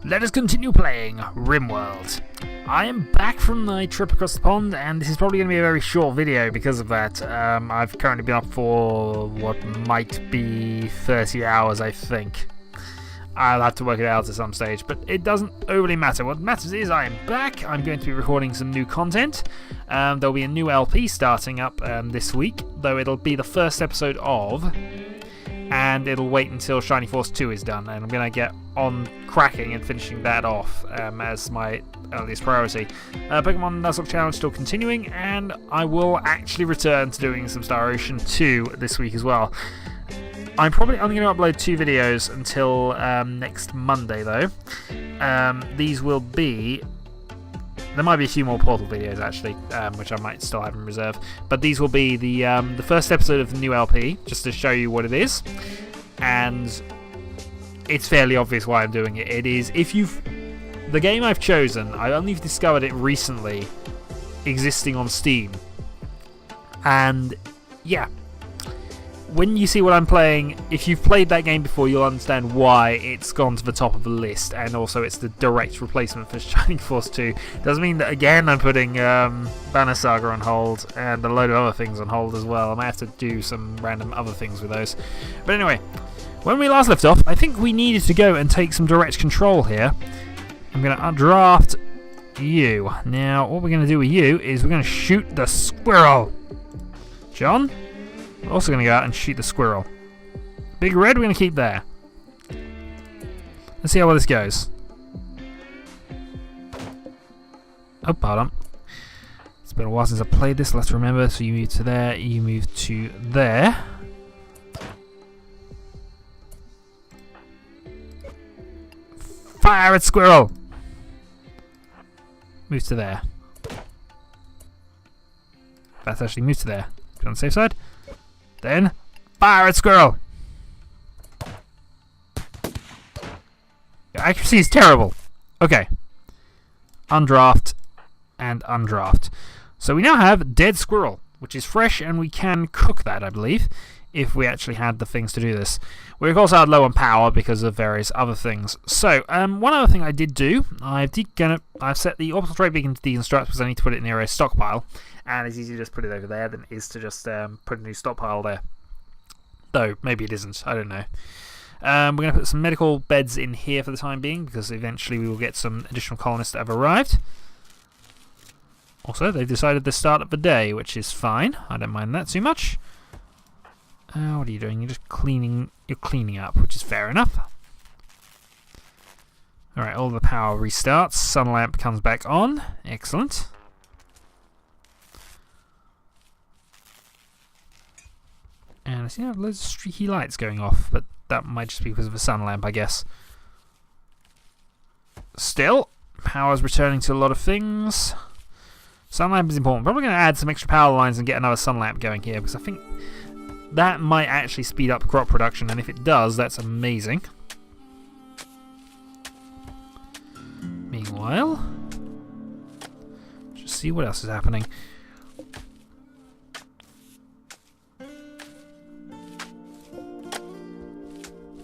Let us continue playing Rimworld. I am back from my trip across the pond, and this is probably going to be a very short video because of that. I've currently been up for what might be 30 hours, I think. I'll have to work it out at some stage, but it doesn't overly matter. What matters is I am back. I'm going to be recording some new content. There'll be a new LP starting up this week, though it'll be the first episode of, and it'll wait until Shiny Force 2 is done, and I'm going to get on cracking and finishing that off as my earliest priority. Pokemon Nuzlocke Challenge still continuing, and I will actually return to doing some Star Ocean 2 this week as well. I'm probably only going to upload 2 videos until next Monday, though. These will be... There might be a few more Portal videos, actually, which I might still have in reserve. But these will be the first episode of the new LP, just to show you what it is. And it's fairly obvious why I'm doing it. It is, the game I've chosen, I only discovered it recently, existing on Steam. And, yeah. When you see what I'm playing, if you've played that game before, you'll understand why it's gone to the top of the list, and also it's the direct replacement for Shining Force 2. Doesn't mean that, again, I'm putting Banner Saga on hold, and a load of other things on hold as well. I might have to do some random other things with those. But anyway, when we last left off, I think we needed to go and take some direct control here. I'm going to undraft you. Now, what we're going to do with you is we're going to shoot the squirrel. John? We're also going to go out and shoot the squirrel. Big Red, we're going to keep there. Let's see how well this goes. Oh, pardon. It's been a while since I played this, let's remember. So you move to there, you move to there. Fire at squirrel! Move to there. That's actually moved to there. Go on the safe side. Then, fire at squirrel! Your accuracy is terrible. Okay. Undraft and undraft. So we now have dead squirrel, which is fresh, and we can cook that, I believe, if we actually had the things to do this. We of course are low on power because of various other things. So, one other thing I did do, I've set the orbital trade beacon to deconstruct because I need to put it near a stockpile. And it's easier to just put it over there than it is to just put a new stockpile there. Though, maybe it isn't. I don't know. We're going to put some medical beds in here for the time being, because eventually we will get some additional colonists that have arrived. Also, they've decided to start at the day, which is fine. I don't mind that too much. What are you doing? You're just cleaning. You're cleaning up, which is fair enough. Alright, all the power restarts. Sun lamp comes back on. Excellent. And I seem to have loads of streaky lights going off, but that might just be because of the sun lamp, I guess. Still, power's returning to a lot of things. Sun lamp is important. Probably going to add some extra power lines and get another sun lamp going here, because I think that might actually speed up crop production, and if it does, that's amazing. Meanwhile, just see what else is happening.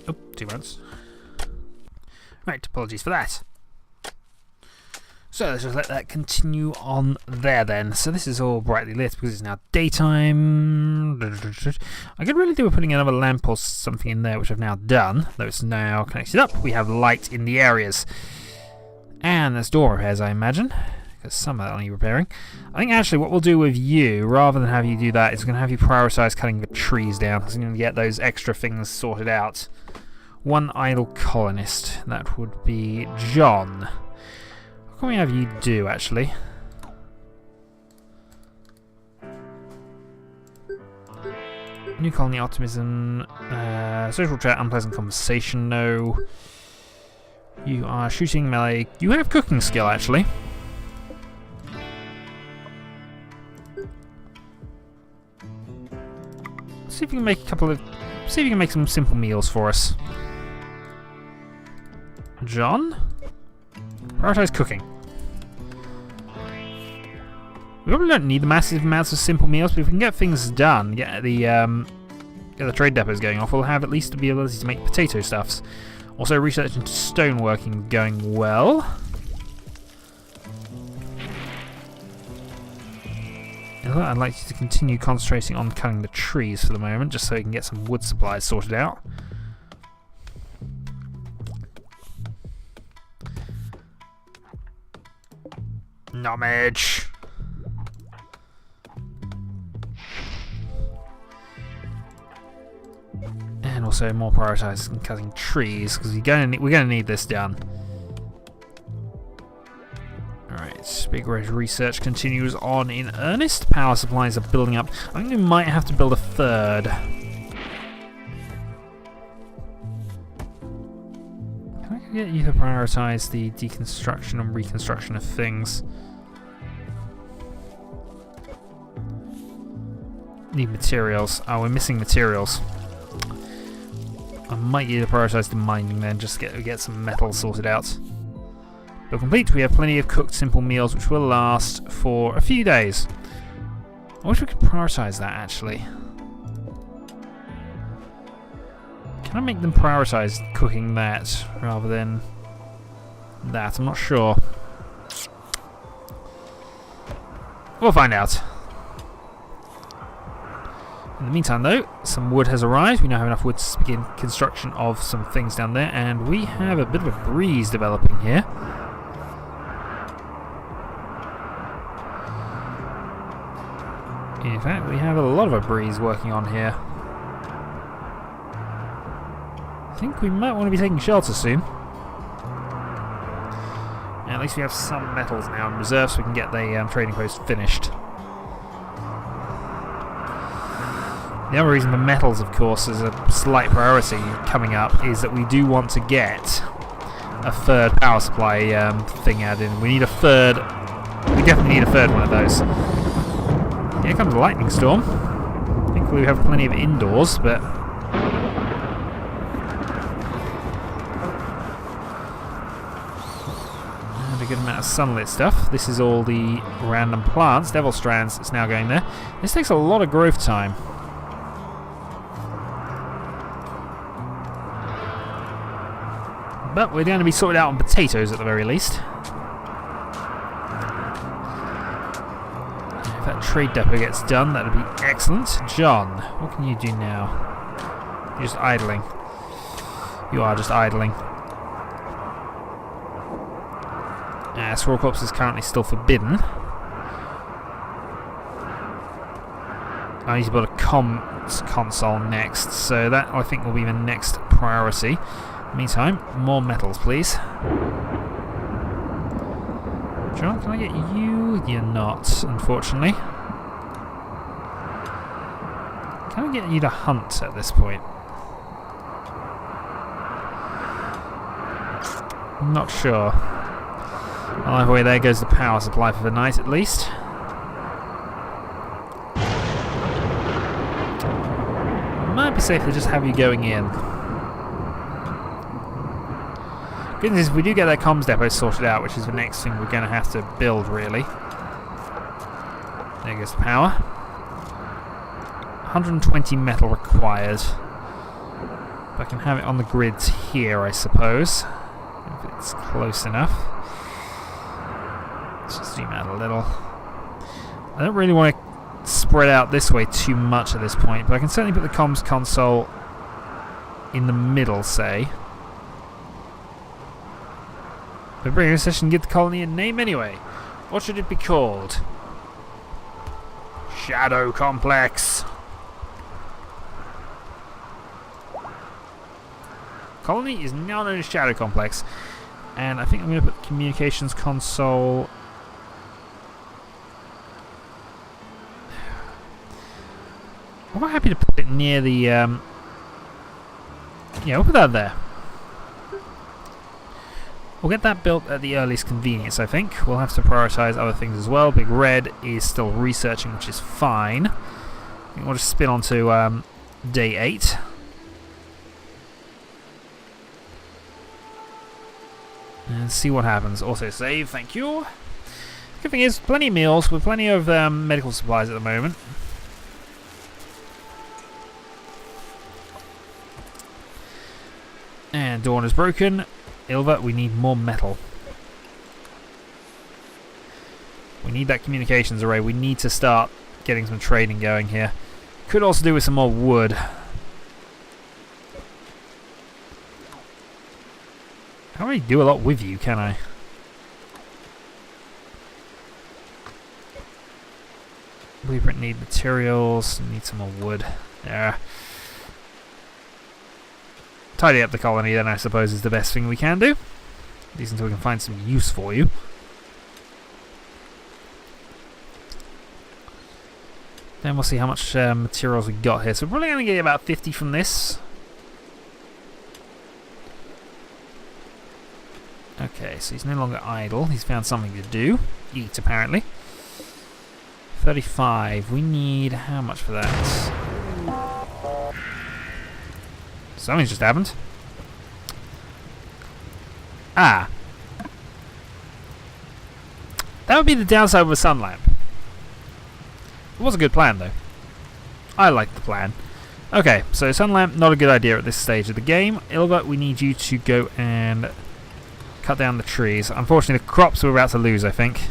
Oh, 2 months. Right, apologies for that. So let's just let that continue on there then. So this is all brightly lit because it's now daytime. I could really do with putting another lamp or something in there, which I've now done. Though it's now connected up, we have light in the areas. And there's door repairs, I imagine. Because some of that need repairing. I think actually what we'll do with you, rather than have you do that, is we're going to have you prioritise cutting the trees down, because we're going to get those extra things sorted out. One idle colonist. That would be John. What can we have you do, actually? New colony optimism. Social chat, unpleasant conversation, no. You are shooting melee. You have cooking skill, actually. See if you can make see if you can make some simple meals for us. John? Prioritize cooking. We probably don't need the massive amounts of simple meals, but if we can get things done, get the trade depots going off, we'll have at least the ability to make potato stuffs. Also, research into stoneworking going well. I'd like you to continue concentrating on cutting the trees for the moment, just so we can get some wood supplies sorted out. Knowledge. And also more prioritising cutting trees, because we're gonna need this done. Alright, Big Red research continues on in earnest. Power supplies are building up. I think we might have to build a third. Can I get you to prioritise the deconstruction and reconstruction of things? Need materials. Oh, we're missing materials. I might need to prioritise the mining then, just to get some metal sorted out. But complete, we have plenty of cooked simple meals which will last for a few days. I wish we could prioritise that actually. Can I make them prioritise cooking that rather than that? I'm not sure. We'll find out. In the meantime though, some wood has arrived. We now have enough wood to begin construction of some things down there, and we have a bit of a breeze developing here. In fact, we have a lot of a breeze working on here. I think we might want to be taking shelter soon. And at least we have some metals now in reserve so we can get the trading post finished. The other reason for metals, of course, is a slight priority coming up, is that we do want to get a third power supply thing added in. We need a third. We definitely need a third one of those. Here comes a lightning storm. I think we have plenty of indoors, but and a good amount of sunlit stuff. This is all the random plants, devil strands. It's now going there. This takes a lot of growth time. But we're going to be sorted out on potatoes at the very least. If that trade depot gets done, that'll be excellent. John, what can you do now? You're just idling. You are just idling. Scroll Corps is currently still forbidden. I need to build a comms console next, so that I think will be the next priority. Meantime, more metals, please. John, can I get you? You're not, unfortunately. Can I get you to hunt at this point? I'm not sure. Well, either way, there goes the power supply for the night, at least. Might be safe to just have you going in. Good news is we do get that comms depot sorted out, which is the next thing we're going to have to build, really. There goes the power. 120 metal required. If I can have it on the grids here, I suppose. If it's close enough. Let's just zoom out a little. I don't really want to spread out this way too much at this point, but I can certainly put the comms console in the middle, say. But bring a session, give the colony a name anyway. What should it be called? Shadow Complex. Colony is now known as Shadow Complex, and I think I'm going to put the communications console. I'm quite happy to put it near the. Yeah, we'll put that there. We'll get that built at the earliest convenience, I think. We'll have to prioritise other things as well. Big Red is still researching, which is fine. I think we'll just spin on to day 8. And see what happens. Also save, thank you. Good thing is, plenty of meals with plenty of medical supplies at the moment. And Dawn is broken. Ilva, we need more metal. We need that communications array. We need to start getting some trading going here. Could also do with some more wood. I can't really do a lot with you, can I? Blueprint need materials. Need some more wood. Yeah. Tidy up the colony then, I suppose, is the best thing we can do. At least until we can find some use for you. Then we'll see how much materials we got here. So we're probably going to get about 50 from this. Okay, so he's no longer idle. He's found something to do. Eat, apparently. 35. We need how much for that? Something's just happened. Ah. That would be the downside of a sun lamp. It was a good plan, though. I like the plan. Okay, so sun lamp, not a good idea at this stage of the game. Ilva, we need you to go and cut down the trees. Unfortunately, the crops we're about to lose, I think.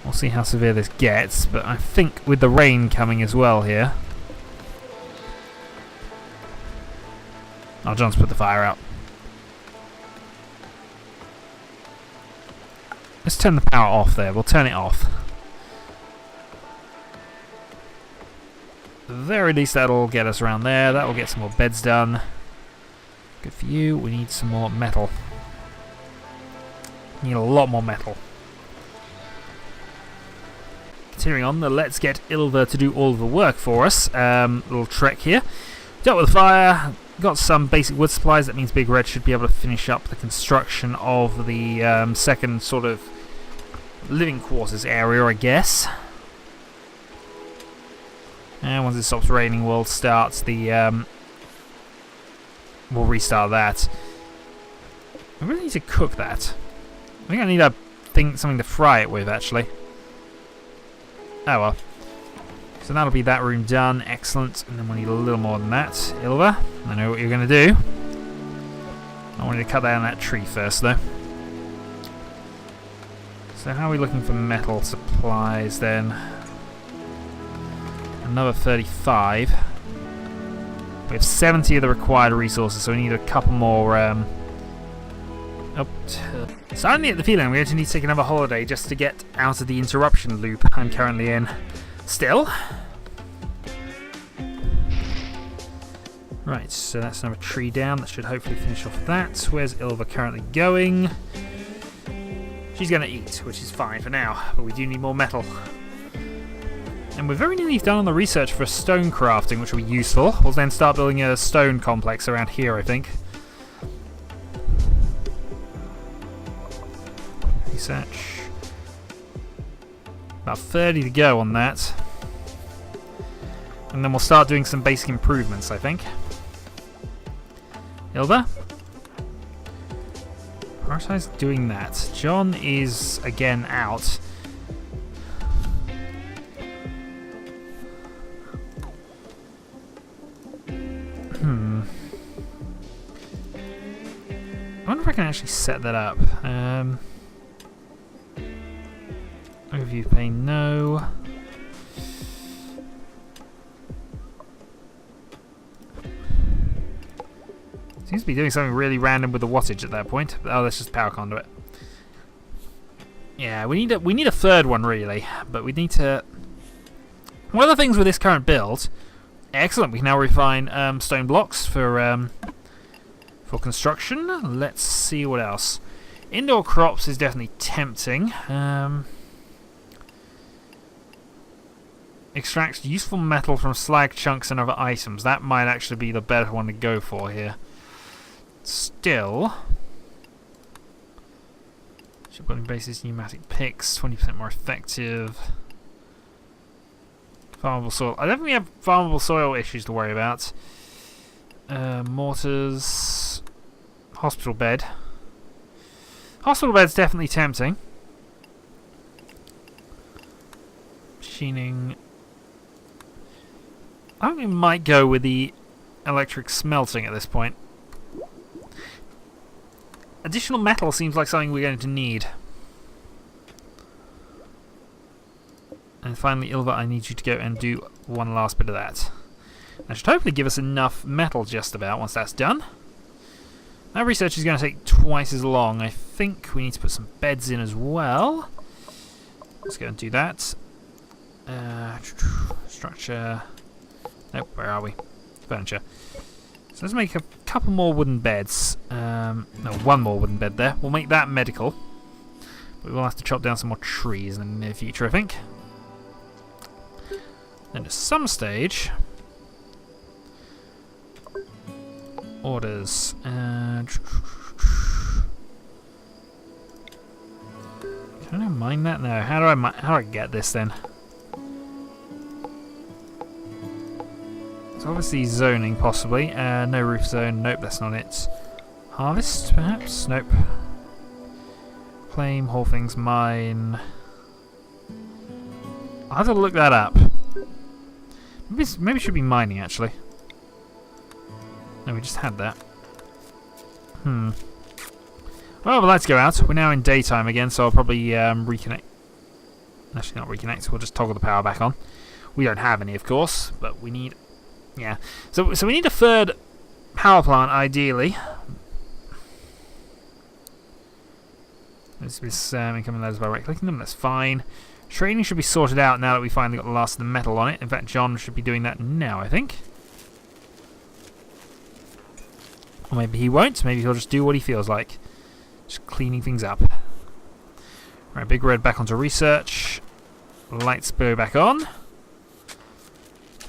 We'll see how severe this gets, but I think with the rain coming as well here... Oh, John's put the fire out. Let's turn the power off there. We'll turn it off. At the very least, that'll get us around there. That'll get some more beds done. Good for you. We need some more metal. Need a lot more metal. Continuing on, let's get Ilva to do all of the work for us. Little trek here. Dealt with the fire. Got some basic wood supplies. That means Big Red should be able to finish up the construction of the second sort of living quarters area, I guess. And once it stops raining, we'll start the... we'll restart that. I really need to cook that. I think I need something to fry it with, actually. Oh well. So that'll be that room done. Excellent. And then we need a little more than that. Ilva, I know what you're going to do. I want you to cut down that tree first, though. So how are we looking for metal supplies, then? Another 35. We have 70 of the required resources, so we need a couple more... So I get the feeling I'm going to need to take another holiday just to get out of the interruption loop I'm currently in. Still. Right, so that's another tree down. That should hopefully finish off that. Where's Ilva currently going? She's going to eat, which is fine for now. But we do need more metal. And we're very nearly done on the research for stone crafting, which will be useful. We'll then start building a stone complex around here, I think. Research. About 30 to go on that. And then we'll start doing some basic improvements, I think. Ilva? Prioritize doing that. John is, again, out. I wonder if I can actually set that up. Overview pane, no. Seems to be doing something really random with the wattage at that point. Oh, that's just power conduit. Yeah, we need a third one really, but we need to. One of the things with this current build, excellent. We can now refine stone blocks for construction. Let's see what else. Indoor crops is definitely tempting. Extracts useful metal from slag chunks and other items. That might actually be the better one to go for here. Still, shipbuilding bases, pneumatic picks, 20% more effective. Farmable soil. I don't think we have farmable soil issues to worry about. Mortars, hospital bed. Hospital bed's definitely tempting. Machining. I think we might go with the electric smelting at this point. additional metal seems like something we're going to need. And finally, Ilva, I need you to go and do one last bit of that. That should hopefully give us enough metal just about once that's done. That research is going to take twice as long. I think we need to put some beds in as well. Let's go and do that. Structure. Nope, where are we? Furniture. So let's make a couple more wooden beds. No, one more wooden bed there. We'll make that medical. But we'll have to chop down some more trees in the near future, I think. Then at some stage... Orders. Can I mine that? No. How do I get this then? It's obviously zoning, possibly. No roof zone. Nope, that's not it. Harvest, perhaps? Nope. Claim, haul things, mine. I'll have to look that up. Maybe it should be mining, actually. No, we just had that. Well, the lights go out. We're now in daytime again, so I'll probably reconnect. Actually, not reconnect. We'll just toggle the power back on. We don't have any, of course, but we need... Yeah. So we need a third power plant, ideally. This incoming letters by right-clicking them. That's fine. Trading should be sorted out now that we finally got the last of the metal on it. In fact, John should be doing that now, I think. Or maybe he won't. Maybe he'll just do what he feels like. Just cleaning things up. Right, Big Red back onto research. Lights go back on.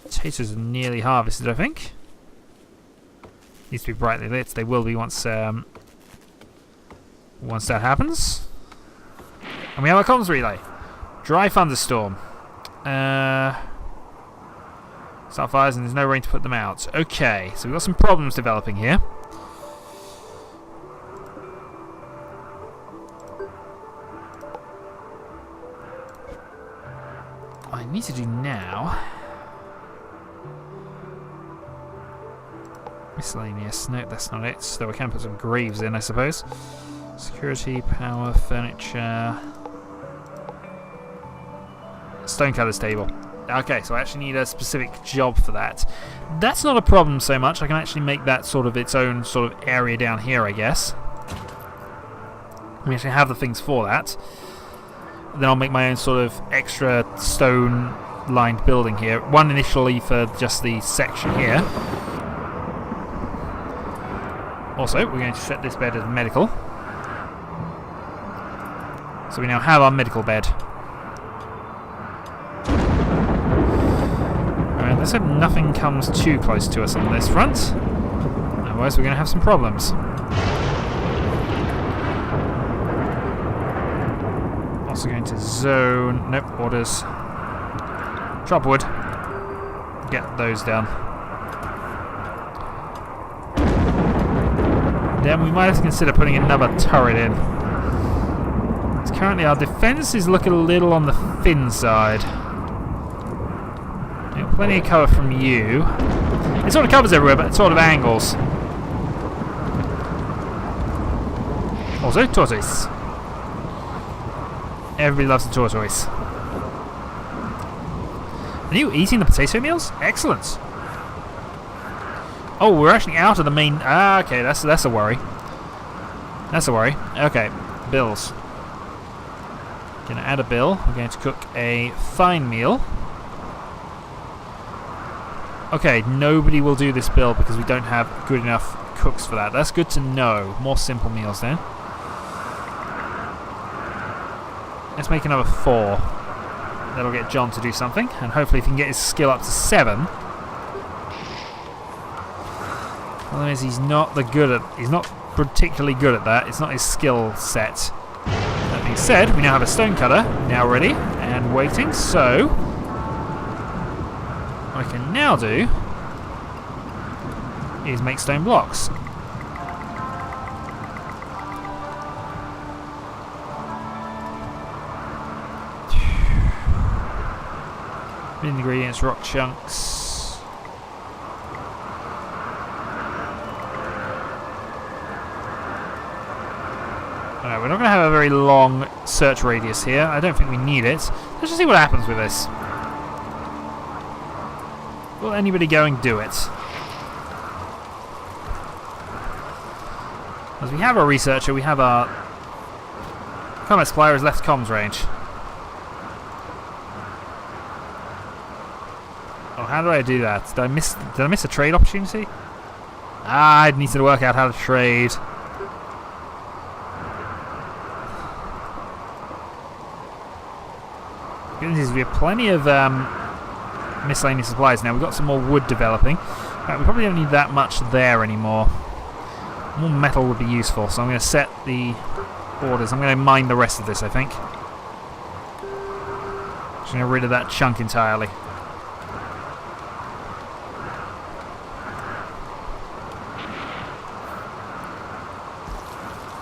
Potatoes are nearly harvested, I think. Needs to be brightly lit. They will be once that happens. And we have a comms relay. Dry thunderstorm. Start fires and there's no rain to put them out. Okay, so we've got some problems developing here. What I need to do now... Miscellaneous. Nope, that's not it. So we can put some graves in, I suppose. Security, power, furniture... Stonecutter's table. Okay, so I actually need a specific job for that. That's not a problem so much. I can actually make that sort of its own sort of area down here, I guess. We actually have the things for that. Then I'll make my own sort of extra stone-lined building here. One initially for just the section here. Also, we're going to set this bed as medical. So we now have our medical bed. Let's hope nothing comes too close to us on this front. Otherwise we're going to have some problems. Also going to zone... Nope, orders. Chop wood. Get those down. Then we might have to consider putting another turret in. Currently our defences look a little on the thin side. Plenty of cover from you. It sort of covers everywhere, but it sort of angles. Also, tortoise. Everybody loves the tortoise. Are you eating the potato meals? Excellent. Oh, we're actually out of the main... Ah, okay, that's a worry. That's a worry. Okay, bills. Gonna add a bill. We're going to cook a fine meal. Okay, nobody will do this bill because we don't have good enough cooks for that. That's good to know. More simple meals then. Let's make another 4. That'll get John to do something, and hopefully if he can get his skill up to 7. Problem is he's not particularly good at that. It's not his skill set. That being said, we now have a stonecutter now ready and waiting, so what I can now do is make stone blocks. Ingredients, rock chunks. Alright, we're not going to have a very long search radius here. I don't think we need it. Let's just see what happens with this. Will anybody go and do it? As we have our researcher, we have our combat supplier has left comms range. Oh, how do I do that? Did I miss a trade opportunity? Ah, I need to work out how to trade. Good news is we have plenty of miscellaneous supplies now. We've got some more wood developing. Right, we probably don't need that much there anymore. More metal would be useful, so I'm going to set the orders. I'm going to mine the rest of this, I think. Just going to get rid of that chunk entirely.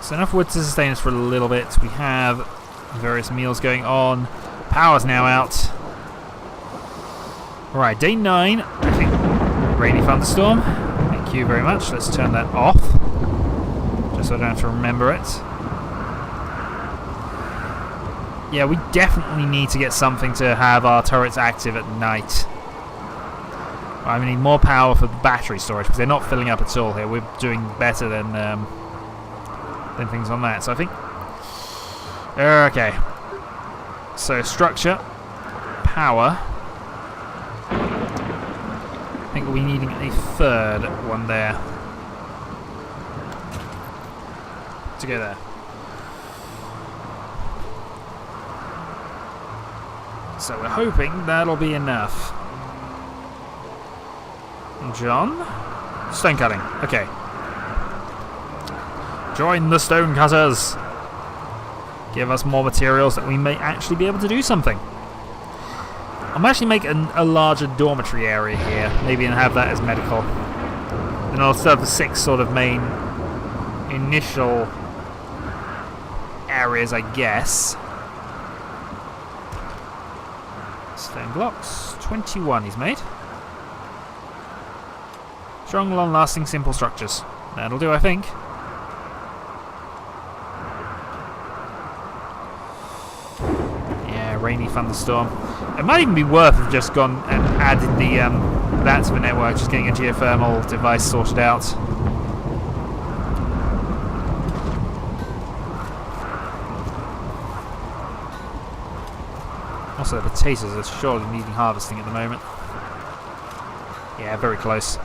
So enough wood to sustain us for a little bit. We have various meals going on. Power's now out. Alright, day 9. I think rainy thunderstorm. Thank you very much. Let's turn that off. Just so I don't have to remember it. Yeah, we definitely need to get something to have our turrets active at night. I need more power for battery storage because they're not filling up at all here. We're doing better than things on that. So I think... Okay. So structure, power. I think we'll be needing a third one there. To go there. So we're hoping that'll be enough. John? Stone cutting. Okay. Join the stone cutters. Give us more materials that we may actually be able to do something. I might actually make a larger dormitory area here, maybe, and have that as medical. Then I'll still have the 6 sort of main initial areas, I guess. Stone blocks. 21 he's made. Strong, long-lasting, simple structures. That'll do, I think. Rainy thunderstorm. It might even be worth if just gone and added the that to the network, just getting a geothermal device sorted out. Also, the potatoes are surely needing harvesting at the moment. Yeah, very close.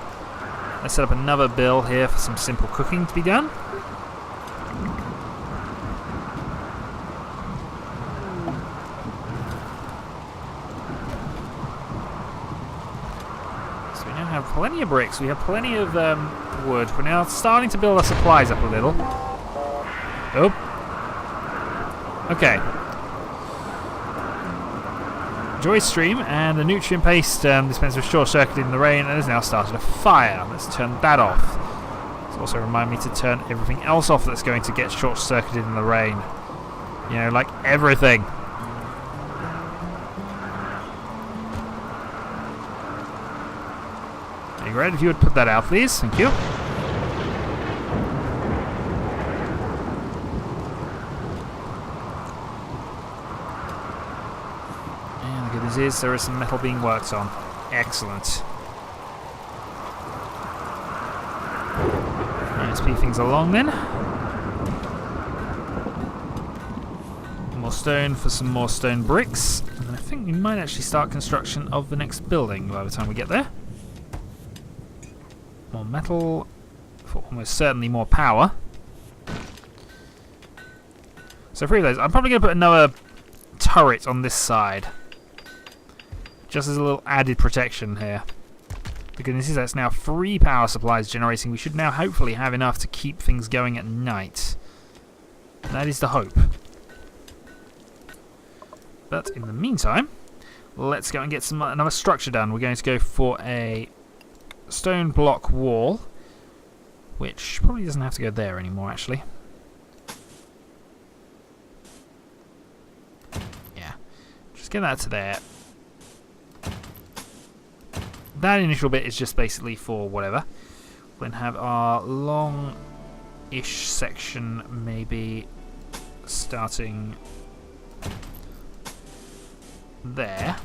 Let's set up another bill here for some simple cooking to be done. Plenty of bricks, we have plenty of wood. We're now starting to build our supplies up a little. Oh. Okay. Joy stream and the nutrient paste dispenser was short-circuited in the rain and has now started a fire. Let's turn that off. Let's also remind me to turn everything else off that's going to get short-circuited in the rain. You know, like everything. Right, if you would put that out, please. Thank you. And the good news is there is some metal being worked on. Excellent. Right, speed things along then. More stone for some more stone bricks. And I think we might actually start construction of the next building by the time we get there. More metal for almost certainly more power. So 3 of those. I'm probably going to put another turret on this side. Just as a little added protection here. Because that's now 3 power supplies generating. We should now hopefully have enough to keep things going at night. That is the hope. But in the meantime, let's go and get another structure done. We're going to go for a stone block wall, which probably doesn't have to go there anymore, actually. Yeah, just get that to there. That initial bit is just basically for whatever. We'll then have our long-ish section maybe starting there.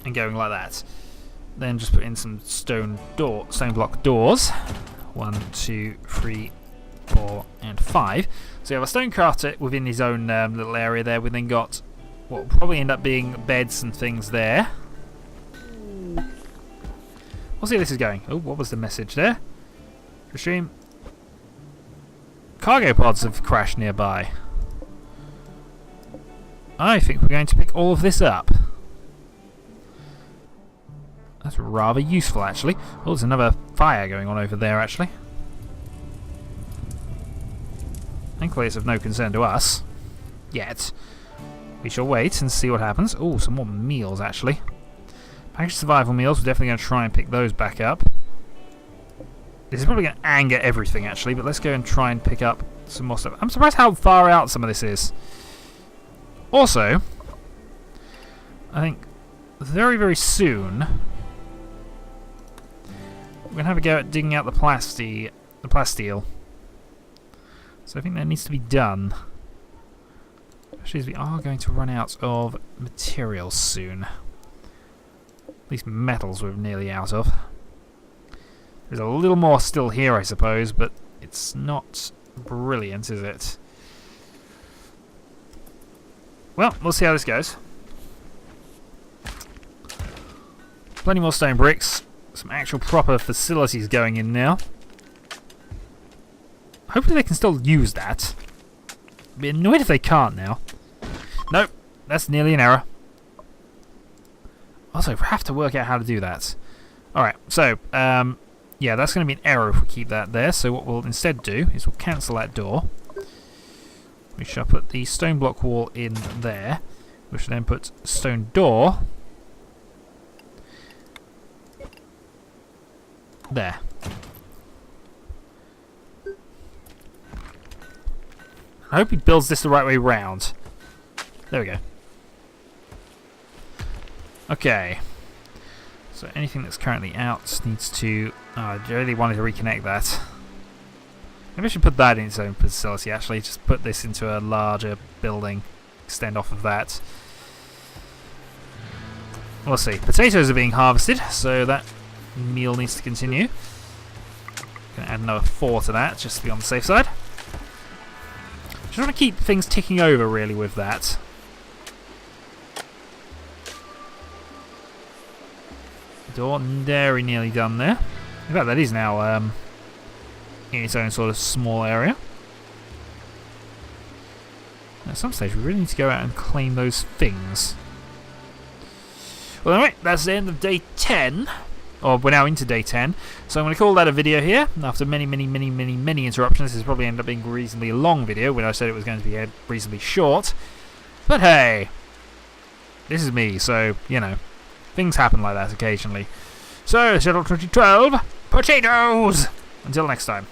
And going like that. Then just put in some stone block doors. 1, 2, 3, 4, and 5. So you have a stone crafter within his own little area there. We then got what will probably end up being beds and things there. We'll see how this is going. Oh, what was the message there? Stream. Cargo pods have crashed nearby. I think we're going to pick all of this up. That's rather useful, actually. Oh, there's another fire going on over there, actually. Thankfully, it's of no concern to us. Yet. We shall wait and see what happens. Oh, some more meals, actually. Packaged survival meals. We're definitely going to try and pick those back up. This is probably going to anger everything, actually, but let's go and try and pick up some more stuff. I'm surprised how far out some of this is. Also, I think very, very soon we're going to have a go at digging out the plasteel. So I think that needs to be done. Especially as we are going to run out of materials soon. At least metals we're nearly out of. There's a little more still here, I suppose, but it's not brilliant, is it? Well, we'll see how this goes. Plenty more stone bricks. Some actual proper facilities going in now. Hopefully they can still use that. I'd be annoyed if they can't now. Nope, that's nearly an error. Also, we have to work out how to do that. Alright, so, yeah, that's going to be an error if we keep that there. So what we'll instead do is we'll cancel that door. We shall put the stone block wall in there. We shall then put stone door there. I hope he builds this the right way round. There we go. Okay. So anything that's currently out needs to... Oh, I really wanted to reconnect that. Maybe I should put that in its own facility, actually. Just put this into a larger building. Extend off of that. We'll see. Potatoes are being harvested, so that meal needs to continue. Gonna add another 4 to that, just to be on the safe side. Just want to keep things ticking over, really, with that. Door very nearly done there. In fact, that is now in its own sort of small area. At some stage, we really need to go out and claim those things. Well, anyway, that's the end of day 10. Or we're now into day 10. So I'm going to call that a video here. After many interruptions, this has probably ended up being a reasonably long video when I said it was going to be reasonably short. But hey, this is me, so, you know, things happen like that occasionally. So, Shadowhawk 2012, potatoes! Until next time.